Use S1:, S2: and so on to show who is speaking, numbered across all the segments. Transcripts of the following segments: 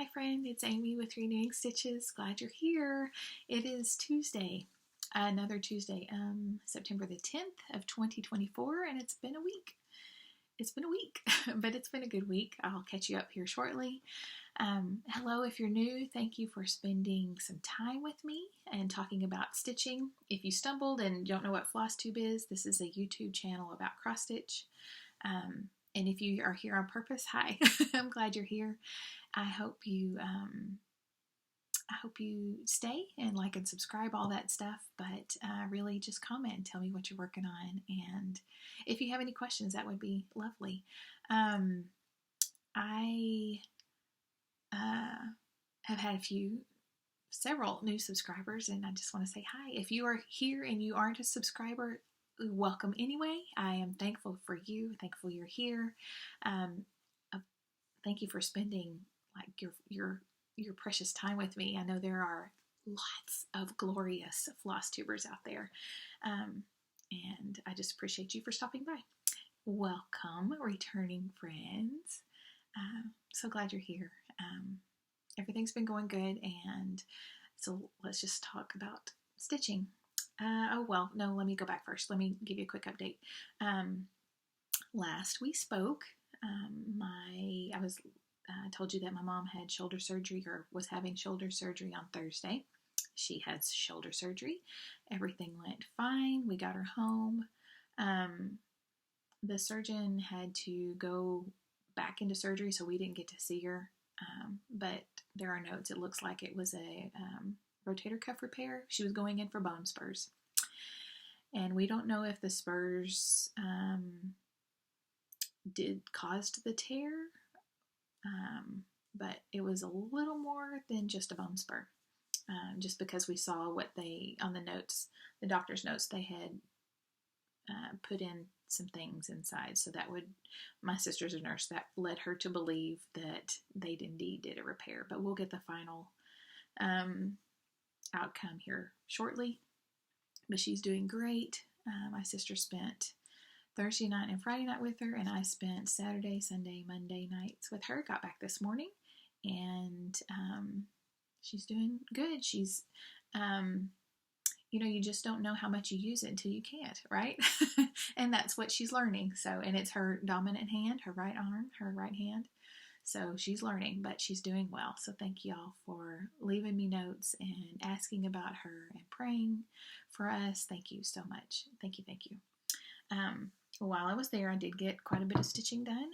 S1: Hi friend, it's Aimee with Renewing Stitches. Glad you're here. It is Tuesday, another Tuesday, September the 10th of 2024, and it's been a week. It's been a week, but it's been a good week. I'll catch you up here shortly. Hello, if you're new, thank you for spending some time with me and talking about stitching. If you stumbled and don't know what Flosstube is, this is a YouTube channel about cross stitch. And if you are here on purpose, hi, I'm glad you're here. I hope you stay and like and subscribe, all that stuff, but really just comment and tell me what you're working on. And if you have any questions, that would be lovely. I have had several new subscribers, and I just want to say hi. If you are here and you aren't a subscriber, welcome anyway. I am thankful for you, thankful you're here. Thank you for spending like your precious time with me. I know there are lots of glorious floss tubers out there, and I just appreciate you for stopping by. Welcome, returning friends. So glad you're here. Everything's been going good, and so let's just talk about stitching. Let me go back first. Let me give you a quick update. Last we spoke, I told you that my mom had shoulder surgery, or was having shoulder surgery on Thursday. She had shoulder surgery. Everything went fine. We got her home. The surgeon had to go back into surgery, so we didn't get to see her. But there are notes. It looks like it was a rotator cuff repair. She was going in for bone spurs. And we don't know if the spurs caused the tear, but it was a little more than just a bone spur. Just because we saw what on the notes, the doctor's notes, they had put in some things inside. So my sister's a nurse, that led her to believe that they indeed did a repair. But we'll get the final outcome here shortly. But she's doing great. My sister spent Thursday night and Friday night with her, and I spent Saturday, Sunday, Monday nights with her. Got back this morning, and she's doing good. She's, you just don't know how much you use it until you can't, right? And that's what she's learning. So, and it's her dominant hand, her right arm, her right hand. So she's learning, but she's doing well. So thank y'all for leaving me notes and asking about her and praying for us. Thank you so much. Thank you. While I was there, I did get quite a bit of stitching done.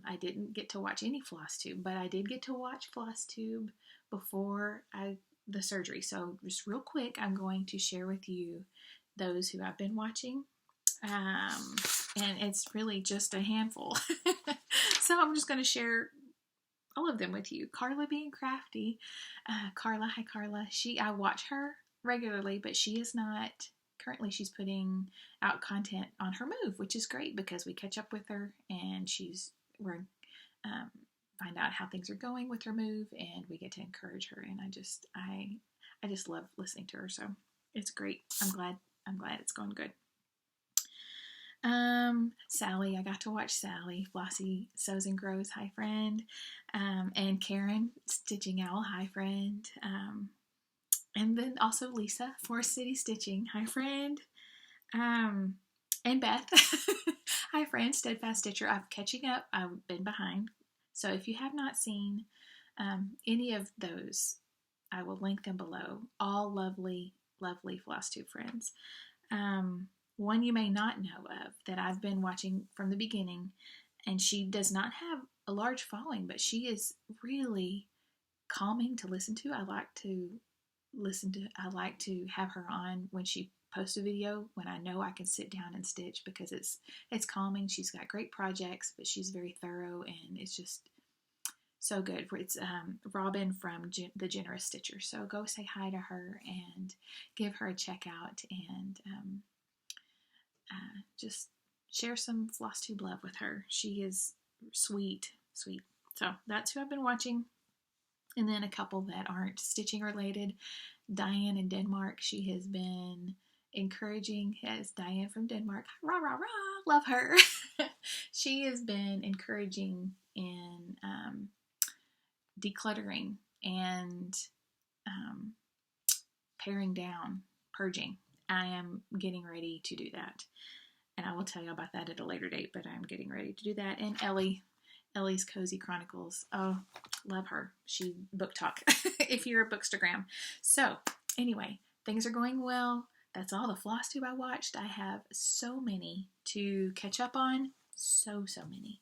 S1: I didn't get to watch any Flosstube, but I did get to watch Flosstube before the surgery. So just real quick, I'm going to share with you those who I've been watching. And it's really just a handful. So I'm just going to share all of them with you. Karla being crafty. Karla, hi Karla. I watch her regularly, but she is not. Currently, she's putting out content on her move, which is great because we catch up with her, and we're find out how things are going with her move, and we get to encourage her. And I just love listening to her. So it's great. I'm glad it's going good. Sally, I got to watch Sally. Flossie Sews and Grows, hi friend. And Karen, Stitching Owl, hi friend. And then also Lisa, Forest City Stitching, hi friend. And Beth, hi friend, Steadfast Stitcher. I'm catching up. I've been behind. So if you have not seen any of those, I will link them below. All lovely, lovely Flosstube friends. One you may not know of that I've been watching from the beginning, and she does not have a large following, but she is really calming to listen to. I like to have her on when she posts a video, when I know I can sit down and stitch, because it's calming. She's got great projects, but she's very thorough, and it's just so good. It's Robyn from The Generous Stitcher. So go say hi to her and give her a check out, and just share some Flosstube love with her. She is sweet. So that's who I've been watching. And then a couple that aren't stitching related. Diane in Denmark, she has been encouraging. As Diane from Denmark, rah, rah, rah, love her. She has been encouraging in decluttering and paring down, purging. I am getting ready to do that. And I will tell you about that at a later date, but I'm getting ready to do that. And Ellie's Cozy Chronicles. Oh, love her. She book talk if you're a bookstagram. So anyway, things are going well. That's all the Flosstube I watched. I have so many to catch up on. So many.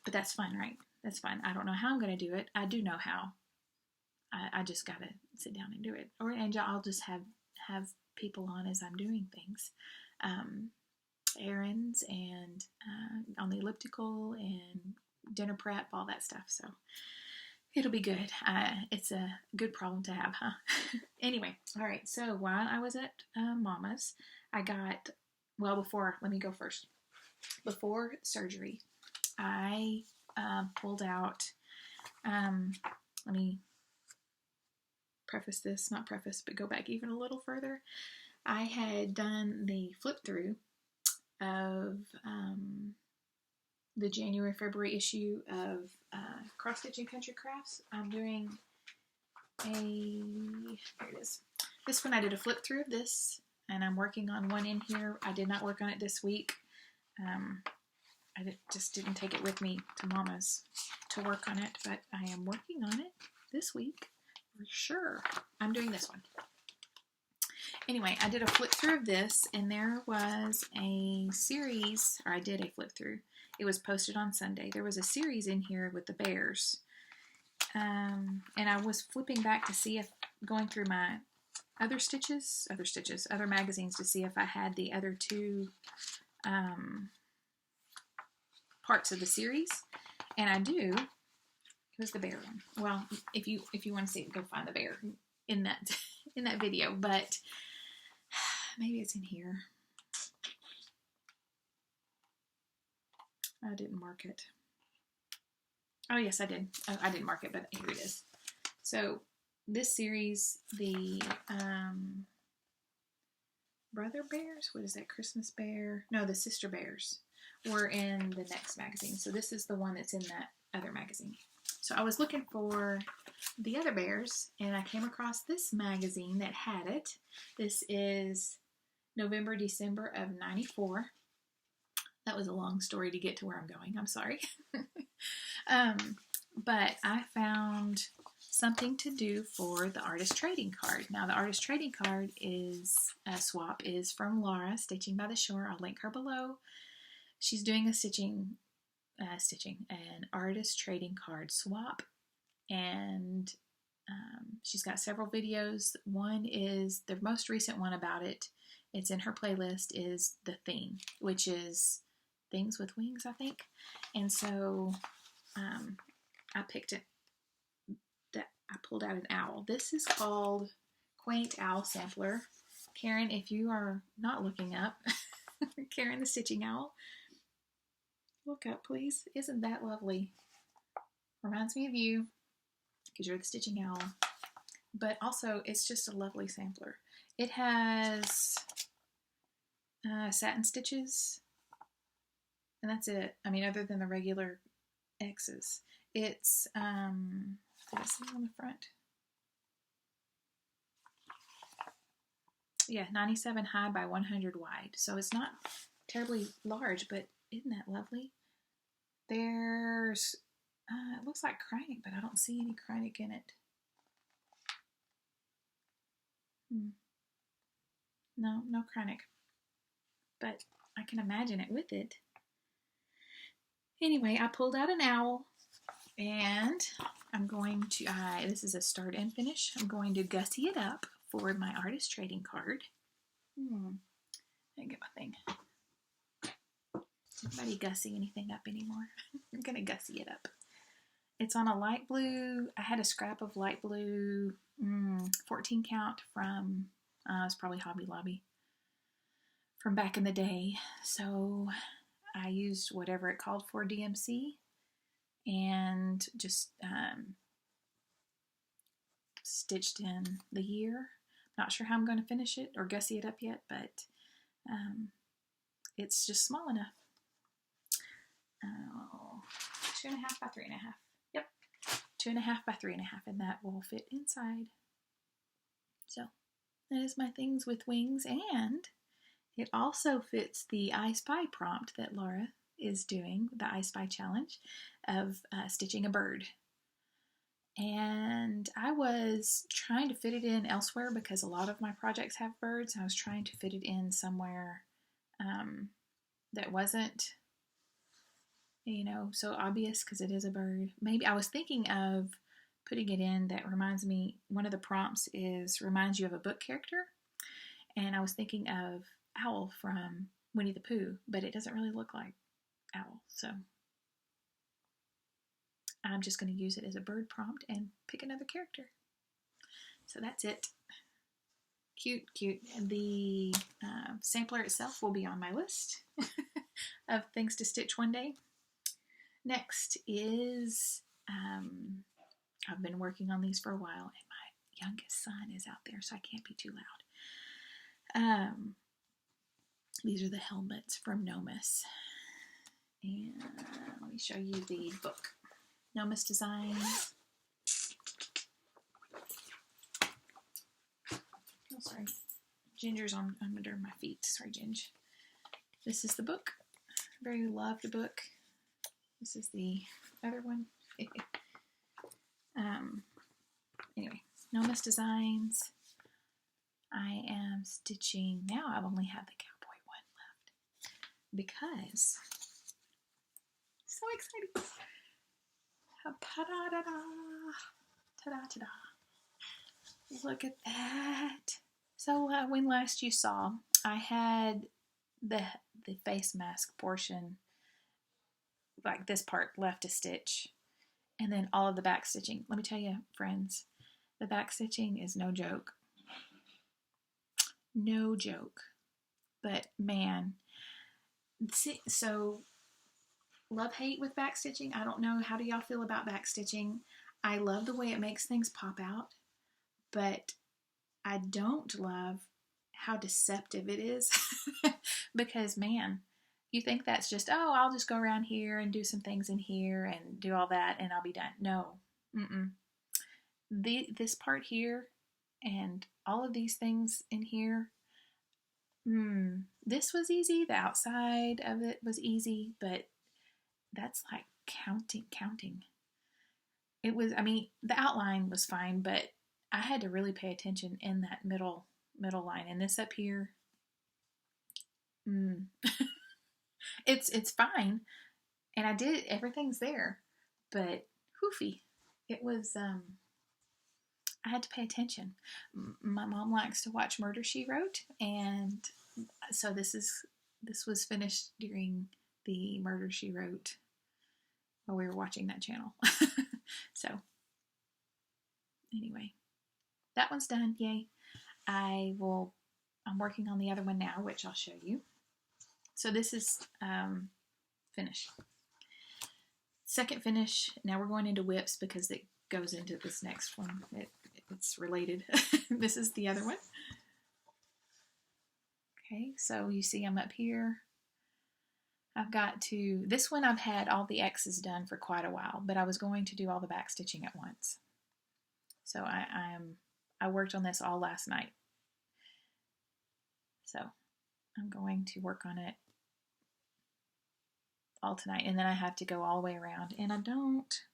S1: But that's fun, right? That's fun. I don't know how I'm going to do it. I do know how. I just got to sit down and do it. And I'll just have people on as I'm doing things. Errands and on the elliptical and dinner prep, all that stuff. So it'll be good. It's a good problem to have, huh? Anyway, all right. So while I was at Mama's, let me go first. Before surgery, I pulled out, let me go back even a little further. I had done the flip through of the January-February issue of Cross Stitching Country Crafts. I'm doing here it is. This one I did a flip through of this, and I'm working on one in here. I did not work on it this week. Just didn't take it with me to Mama's to work on it, but I am working on it this week for sure. I'm doing this one. Anyway, I did a flip through of this, and there was a series, or I did a flip through. It was posted on Sunday. There was a series in here with the bears. And I was flipping back to see if, going through my other magazines to see if I had the other two parts of the series. And I do. It was the bear one. Well, if you want to see it, go find the bear in that video. But maybe it's in here. I didn't mark it. Oh, yes, I did. Oh, I didn't mark it, but here it is. So this series, the brother bears, what is that, Christmas bear? No, the sister bears were in the next magazine. So this is the one that's in that other magazine. So I was looking for the other bears, and I came across this magazine that had it. This is November, December of 94. That was a long story to get to where I'm going. I'm sorry. But I found something to do for the artist trading card. Now, the artist trading card swap is from Laura, Stitching by the Shore. I'll link her below. She's doing an artist trading card swap. And she's got several videos. One is the most recent one about it. It's in her playlist, is the theme, which is Things with Wings, I think. And so I picked it. I pulled out an owl. This is called Quaint Owl Sampler. Karen, if you are not looking up, Karen the Stitching Owl, look up, please. Isn't that lovely? Reminds me of you, because you're the Stitching Owl. But also, it's just a lovely sampler. It has satin stitches, and that's it. I mean, other than the regular X's. It's, did it say on the front? Yeah, 97 high by 100 wide. So it's not terribly large, but isn't that lovely? There's, it looks like Kreinik, but I don't see any Kreinik in it. No Kreinik. But I can imagine it with it. Anyway, I pulled out an owl, and I'm going to, this is a start and finish. I'm going to gussy it up for my artist trading card. I didn't get my thing. Nobody gussy anything up anymore. I'm going to gussy it up. It's on a light blue. I had a scrap of light blue 14 count from, it's probably Hobby Lobby, from back in the day. So I used whatever it called for, DMC, and just stitched in the year. Not sure how I'm going to finish it or gussy it up yet, but it's just small enough. 2.5 by 3.5. Yep. 2.5 by 3.5, and that will fit inside. So that is my things with wings, and it also fits the I Spy prompt that Laura is doing, the I Spy challenge of stitching a bird. And I was trying to fit it in elsewhere because a lot of my projects have birds. I was trying to fit it in somewhere that wasn't, so obvious because it is a bird. Maybe I was thinking of putting it in that reminds me, one of the prompts reminds you of a book character. And I was thinking of Owl from Winnie the Pooh, but it doesn't really look like Owl. So I'm just going to use it as a bird prompt and pick another character. So that's it. Cute, cute. The sampler itself will be on my list of things to stitch one day. Next is, I've been working on these for a while, and my youngest son is out there, so I can't be too loud. These are the helmets from Nomis. And let me show you the book. Nomas Designs. Oh, sorry. Ginger's on under my feet. Sorry, Ginger. This is the book. Very loved book. This is the other one. Anyway, Nomas Designs. I am stitching, now I've only had the cowboy one left because, so exciting. Ta-da-da-da, ta-da-ta-da. Look at that. So when last you saw, I had the face mask portion, like this part left to stitch, and then all of the back stitching. Let me tell you, friends, the back stitching is no joke. No joke. But man, see, so love-hate with back stitching. I don't know, how do y'all feel about back stitching? I love the way it makes things pop out, but I don't love how deceptive it is. Because man, you think that's just, oh, I'll just go around here and do some things in here and do all that and I'll be done. No. This part here and all of these things in here, this was easy. The outside of it was easy, but that's like counting. It was, I mean, the outline was fine, but I had to really pay attention in that middle line. And this up here, it's fine. And I did, everything's there, but hoofy. It was, I had to pay attention. My mom likes to watch Murder, She Wrote, and so this was finished during the Murder, She Wrote while we were watching that channel. So anyway, that one's done. Yay. I'm working on the other one now, which I'll show you. So this is finished. Second finish. Now we're going into whips because it goes into this next one. It's related. This is the other one. Okay, so you see I'm up here. I've got to, this one I've had all the X's done for quite a while, but I was going to do all the back stitching at once. So I worked on this all last night. So I'm going to work on it all tonight, and then I have to go all the way around, and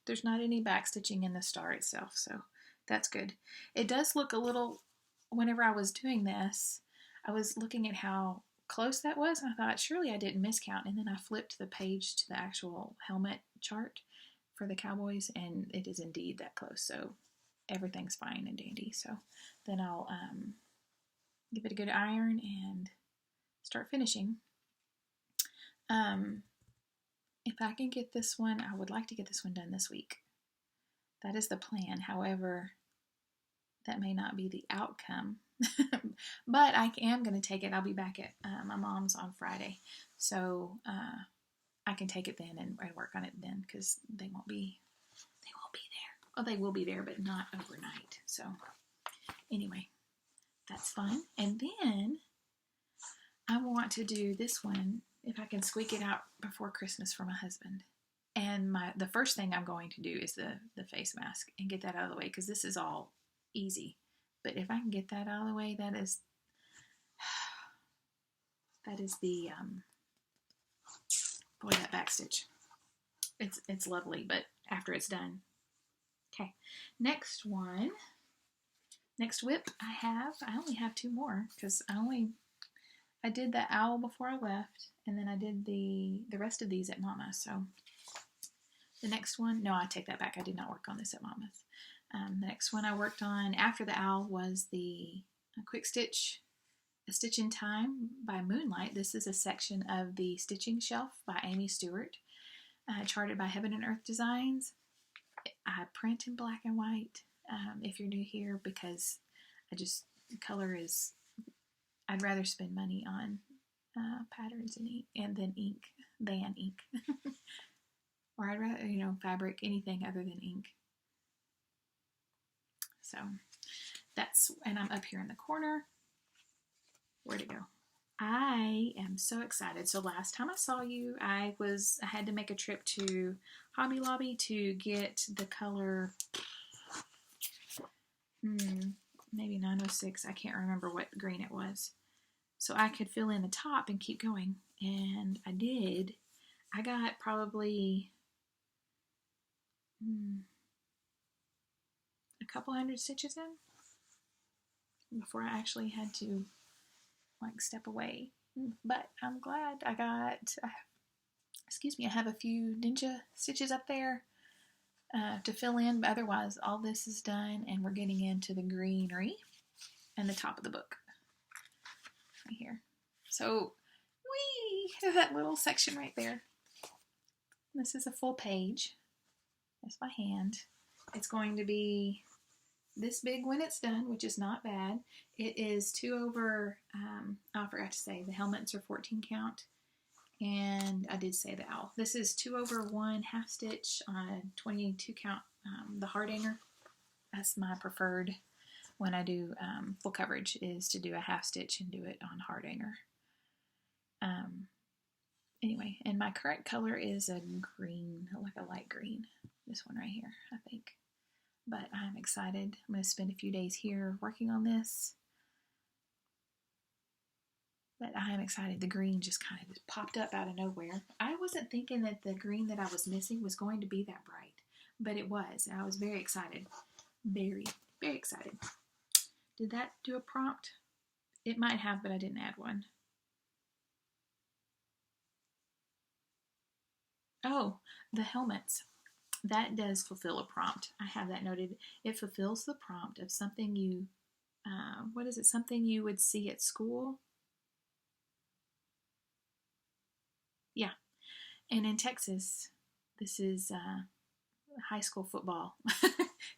S1: there's not any back stitching in the star itself, so that's good. It does look a little, whenever I was doing this, I was looking at how close that was, and I thought, surely I didn't miscount, and then I flipped the page to the actual helmet chart for the Cowboys, and it is indeed that close, so everything's fine and dandy. So then I'll give it a good iron and start finishing. If I can get this one, I would like to get this one done this week. That is the plan. However, that may not be the outcome. But I am going to take it. I'll be back at my mom's on Friday. So I can take it then and work on it then, because they won't be there. Well, they will be there, but not overnight. So anyway, that's fun. And then I want to do this one, if I can squeak it out before Christmas, for my husband. And the first thing I'm going to do is the face mask and get that out of the way, because this is all easy. But if I can get that out of the way, that is the boy, that back stitch. It's lovely, but after it's done. Okay, next one. Next whip I only have 2 more, because I did the owl before I left, and then I did the rest of these at Mama's. So the next one, no, I take that back. I did not work on this at Mama's. The next one I worked on after the owl was the Quick Stitch, A Stitch in Time by Moonlight. This is a section of the Stitching Shelf by Aimee Stewart, charted by Heaven and Earth Designs. I print in black and white. If you're new here, because color is, I'd rather spend money on patterns and ink than ink. Or I'd rather, fabric, anything other than ink. So and I'm up here in the corner. Where'd it go? I am so excited. So last time I saw you, I had to make a trip to Hobby Lobby to get the color, maybe 906. I can't remember what green it was. So I could fill in the top and keep going. And I did. I got probably a couple hundred stitches in before I actually had to step away. But I'm glad I have a few ninja stitches up there to fill in, but otherwise all this is done, and we're getting into the greenery and the top of the book right here. So that little section right there. This is a full page. That's by hand. It's going to be this big when it's done, which is not bad. It is 2 over, I forgot to say, the helmets are 14 count. And I did say the owl. This is 2 over 1 half stitch on a 22 count, the Hardanger. That's my preferred when I do full coverage, is to do a half stitch and do it on Hardanger. Anyway, and my current color is a green, like a light green. This one right here, I think. But I'm excited. I'm going to spend a few days here working on this. But I am excited. The green just kind of popped up out of nowhere. I wasn't thinking that the green that I was missing was going to be that bright, but it was. I was very excited. Very, very excited. Did that do a prompt? It might have, but I didn't add one. Oh, the helmets. That does fulfill a prompt. I have that noted. It fulfills the prompt of something you, what is it? Something you would see at school. Yeah. And in Texas, this is high school football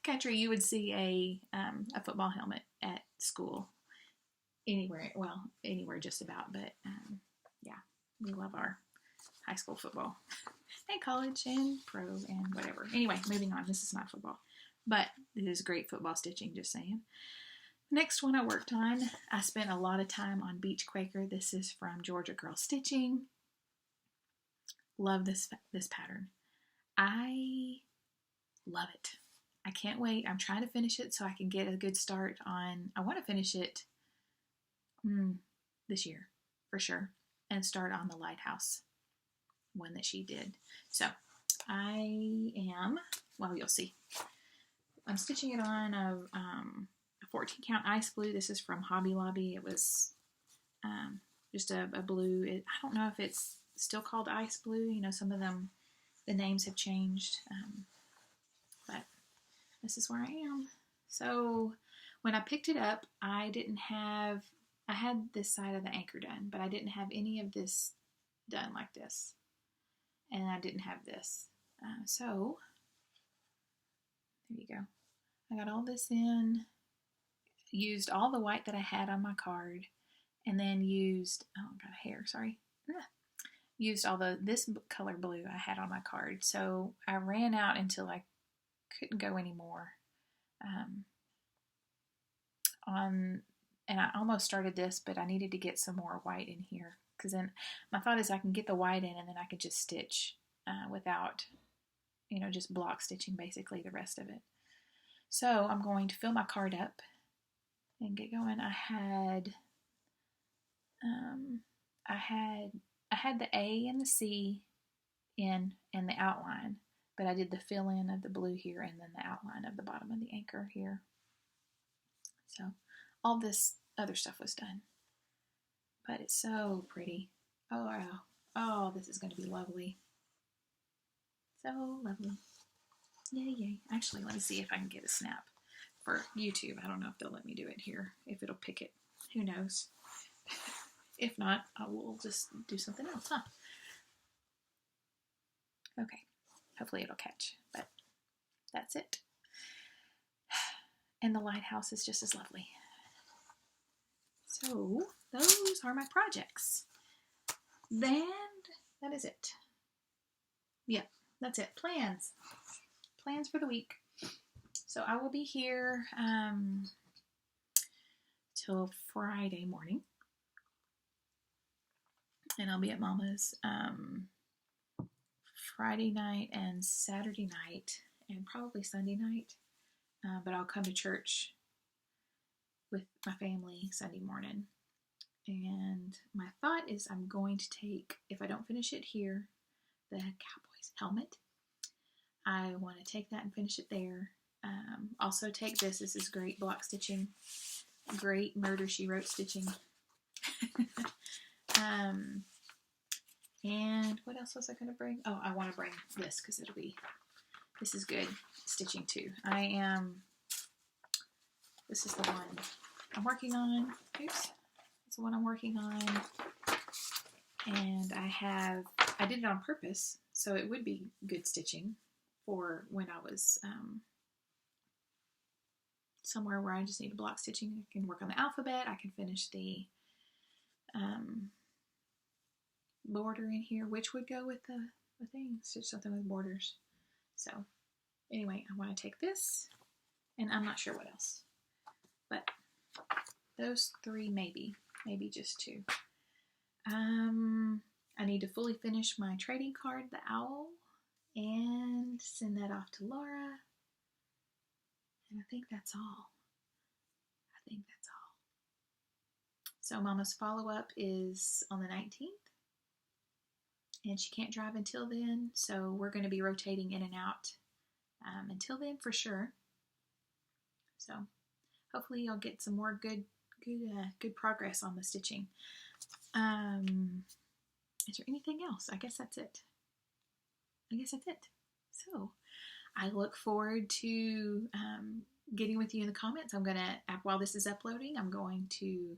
S1: country. You would see a football helmet at school. Anywhere just about. But yeah, we love our high school football. And college and pro and whatever. Anyway, moving on. This is not football. But it is great football stitching, just saying. Next one I worked on, I spent a lot of time on Beach Quaker. This is from Georgia Girl Stitching. Love this pattern. I love it. I can't wait. I'm trying to finish it so I can get a good start on, I want to finish it this year for sure, and start on the Lighthouse one that she did. So I am, well, you'll see. I'm stitching it on a 14 count ice blue. This is from Hobby Lobby. It was just a blue. I don't know if it's still called ice blue. Some of them, the names have changed. But this is where I am. So when I picked it up, I had this side of the anchor done, but I didn't have any of this done like this. And I didn't have this. So there you go. I got all this in, used all the white that I had on my card, and then used, oh, I got a hair, sorry. Used all this color blue I had on my card. So I ran out until I couldn't go anymore. And I almost started this, but I needed to get some more white in here. Because then my thought is I can get the white in and then I can just stitch without just block stitching basically the rest of it. So I'm going to fill my card up and get going. I had the A and the C in and the outline, but I did the fill in of the blue here and then the outline of the bottom of the anchor here. So all this other stuff was done, but it's so pretty. Oh wow. Oh, this is going to be lovely. So lovely. Yay, yay. Actually, let me see if I can get a snap for YouTube. I don't know if they'll let me do it here, if it'll pick it. Who knows? If not, I will just do something else, huh? Okay. Hopefully it'll catch, but that's it. And the lighthouse is just as lovely. So, those are my projects. Then, that is it. Yep, that's it. Plans. Plans for the week. So I will be here till Friday morning. And I'll be at Mama's Friday night and Saturday night and probably Sunday night. But I'll come to church with my family Sunday morning. And my thought is I'm going to take, if I don't finish it here, the Cowboys helmet. I want to take that and finish it there. Also take this. This is great block stitching. Great Murder, She Wrote stitching. And what else was I going to bring? Oh, I want to bring this because this is good stitching too. This is the one I'm working on. Oops. It's the one I'm working on. And I did it on purpose, so it would be good stitching for when I was somewhere where I just need block stitching. I can work on the alphabet. I can finish the border in here, which would go with the thing. Stitch something with borders. So anyway, I want to take this, and I'm not sure what else, but those three maybe just two. I need to fully finish my trading card, the owl, and send that off to Laura. And I think that's all. So Mama's follow-up is on the 19th. And she can't drive until then. So we're going to be rotating in and out until then for sure. So hopefully you'll get some more good progress on the stitching. Is there anything else? I guess that's it. So I look forward to getting with you in the comments. While this is uploading, I'm going to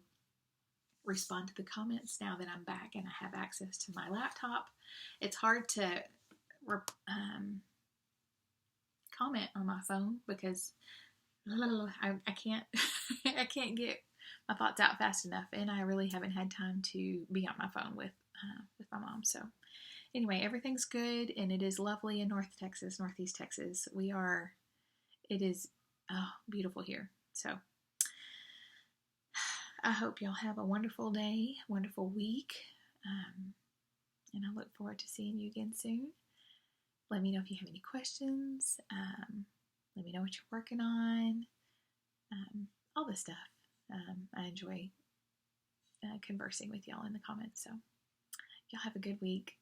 S1: respond to the comments now that I'm back and I have access to my laptop. It's hard to comment on my phone because I can't I can't get my thoughts out fast enough, and I really haven't had time to be on my phone with my mom. So anyway, everything's good, and it is lovely in Northeast Texas. It is beautiful here. So I hope y'all have a wonderful day, wonderful week, and I look forward to seeing you again soon. Let me know if you have any questions. Let me know what you're working on. All this stuff. I enjoy conversing with y'all in the comments. So y'all have a good week.